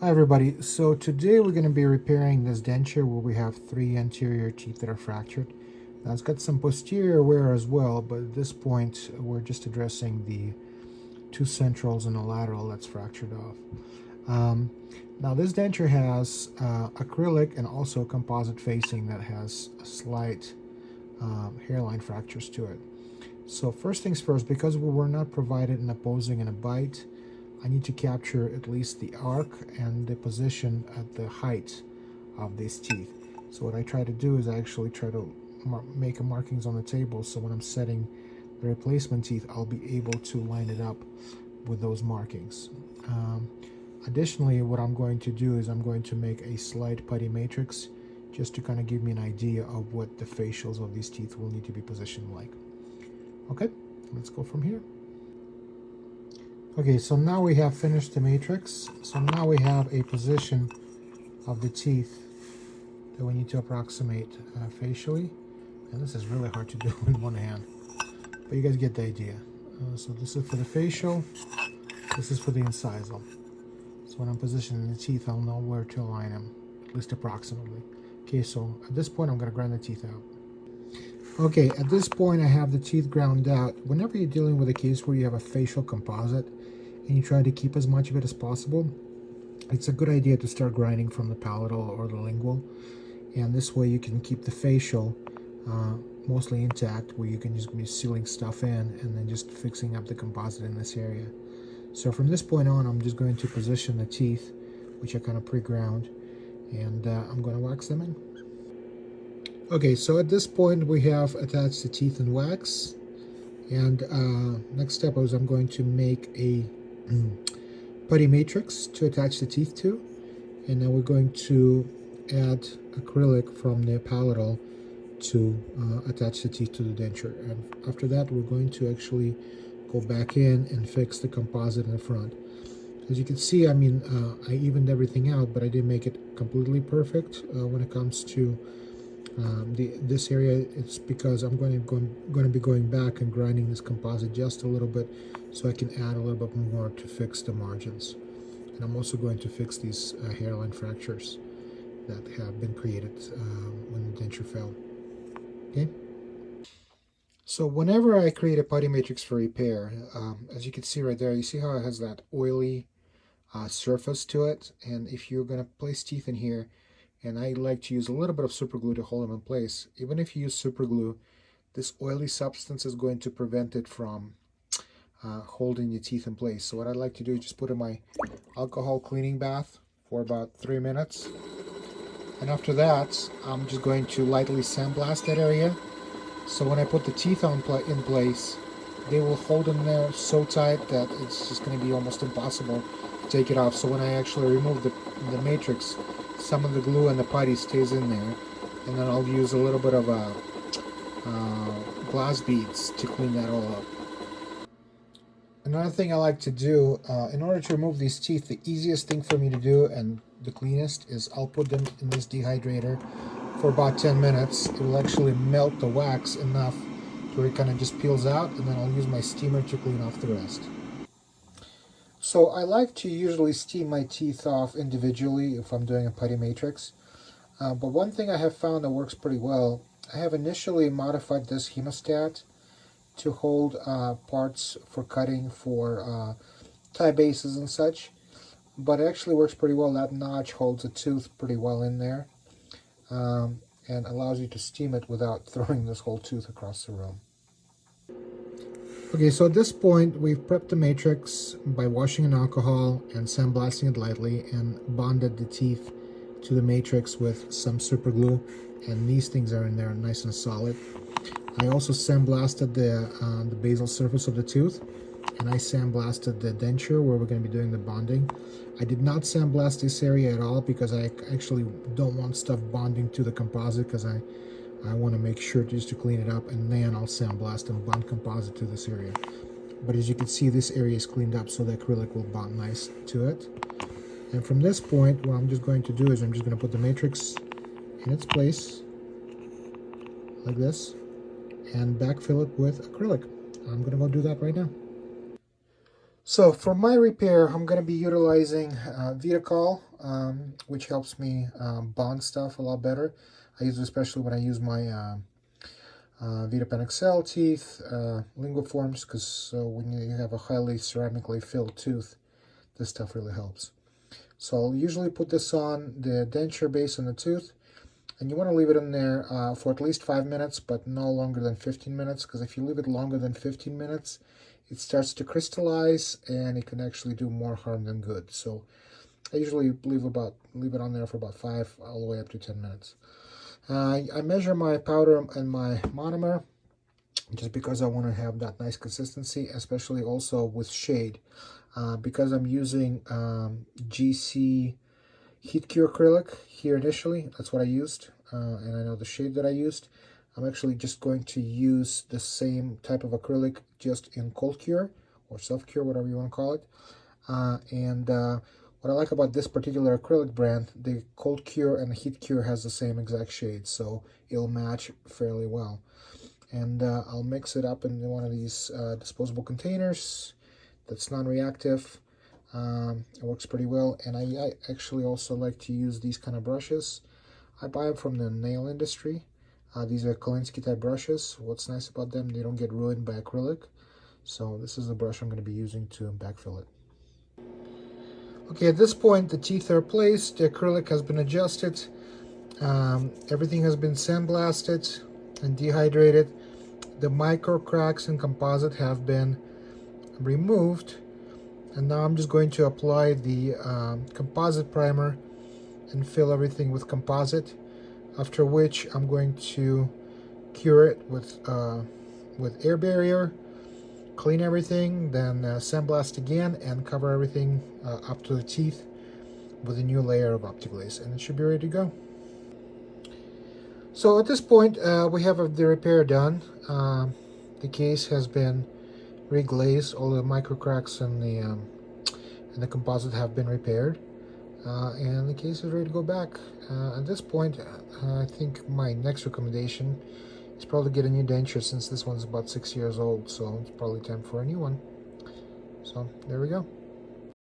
Hi everybody, so today we're going to be repairing this denture where we have three anterior teeth that are fractured. Now it's got some posterior wear as well, but at this point we're just addressing the two centrals and a lateral that's fractured off. Now this denture has acrylic and also composite facing that has a slight hairline fractures to it. So first things first, because we were not provided an opposing and a bite, I need to capture at least the arc and the position at the height of these teeth. So what I try to do is I actually try to make markings on the table, so when I'm setting the replacement teeth, I'll be able to line it up with those markings. Additionally, what I'm going to do is I'm going to make a slight putty matrix just to kind of give me an idea of what the facials of these teeth will need to be positioned like. Okay, let's go from here. Okay, so now we have finished the matrix. So now we have a position of the teeth that we need to approximate facially. And this is really hard to do in one hand, but you guys get the idea. So this is for the facial, this is for the incisal. So when I'm positioning the teeth, I'll know where to align them, at least approximately. Okay, so at this point, I'm going to grind the teeth out. Okay, at this point, I have the teeth ground out. Whenever you're dealing with a case where you have a facial composite and you try to keep as much of it as possible, it's a good idea to start grinding from the palatal or the lingual. And this way you can keep the facial mostly intact, where you can just be sealing stuff in and then just fixing up the composite in this area. So from this point on, I'm just going to position the teeth, which are kind of pre-ground, and I'm going to wax them in. Okay, so at this point we have attached the teeth in wax, and next step is I'm going to make a putty matrix to attach the teeth to, and then we're going to add acrylic from the palatal to attach the teeth to the denture. And after that, we're going to actually go back in and fix the composite in the front. As you can see, I mean, I evened everything out, but I didn't make it completely perfect when it comes to this area. It's because I'm going to be going back and grinding this composite just a little bit, so I can add a little bit more to fix the margins. And I'm also going to fix these hairline fractures that have been created when the denture fell. Okay. So whenever I create a putty matrix for repair, as you can see right there, you see how it has that oily surface to it. And if you're going to place teeth in here, and I like to use a little bit of super glue to hold them in place, even if you use super glue, this oily substance is going to prevent it from holding your teeth in place. So what I like to do is just put in my alcohol cleaning bath for about 3 minutes. And after that, I'm just going to lightly sandblast that area. So when I put the teeth in place, they will hold in there so tight that it's just going to be almost impossible to take it off. So when I actually remove the matrix, some of the glue and the putty stays in there. And then I'll use a little bit of glass beads to clean that all up. Another thing I like to do, in order to remove these teeth, the easiest thing for me to do and the cleanest is I'll put them in this dehydrator for about 10 minutes. It will actually melt the wax enough to where it kind of just peels out, and then I'll use my steamer to clean off the rest. So I like to usually steam my teeth off individually if I'm doing a putty matrix. But one thing I have found that works pretty well, I have initially modified this hemostat to hold parts for cutting for tie bases and such, but it actually works pretty well. That notch holds a tooth pretty well in there, and allows you to steam it without throwing this whole tooth across the room. Okay, so at this point we've prepped the matrix by washing in alcohol and sandblasting it lightly, and bonded the teeth to the matrix with some super glue, and these things are in there nice and solid. I also sandblasted the basal surface of the tooth, and I sandblasted the denture where we're going to be doing the bonding. I did not sandblast this area at all because I actually don't want stuff bonding to the composite, because I want to make sure just to clean it up, and then I'll sandblast and bond composite to this area. But as you can see, this area is cleaned up, so the acrylic will bond nice to it. And from this point, what I'm just going to do is I'm just going to put the matrix in its place like this and backfill it with acrylic. I'm going to go do that right now. So for my repair, I'm going to be utilizing Vitacol, which helps me bond stuff a lot better. I use it especially when I use my Vitapen XL teeth, linguiforms, because when you have a highly ceramically filled tooth, this stuff really helps. So I'll usually put this on the denture base on the tooth, and you want to leave it in there for at least 5 minutes, but no longer than 15 minutes, because if you leave it longer than 15 minutes, it starts to crystallize, and it can actually do more harm than good. So I usually leave it on there for about 5 all the way up to 10 minutes. I measure my powder and my monomer just because I want to have that nice consistency, especially also with shade. Because I'm using GC Heat Cure acrylic here initially, that's what I used, and I know the shade that I used. I'm actually just going to use the same type of acrylic just in cold cure or self cure, whatever you want to call it. What I like about this particular acrylic brand, the cold cure and the heat cure has the same exact shade, so it'll match fairly well. And I'll mix it up in one of these disposable containers that's non-reactive. It works pretty well, and I actually also like to use these kind of brushes. I buy them from the nail industry. These are Kolinsky type brushes. What's nice about them, they don't get ruined by acrylic. So this is the brush I'm going to be using to backfill it. Okay, at this point the teeth are placed, the acrylic has been adjusted, everything has been sandblasted and dehydrated. The micro cracks in composite have been removed, and now I'm just going to apply the composite primer and fill everything with composite, after which I'm going to cure it with air barrier, clean everything, then sandblast again and cover everything up to the teeth with a new layer of OptiGlaze, and it should be ready to go. So at this point we have the repair done. The case has been reglazed, all the micro cracks in the composite have been repaired, and the case is ready to go back. At this point, I think my next recommendation is probably get a new denture, since this one's about 6 years old, so it's probably time for a new one. So there we go.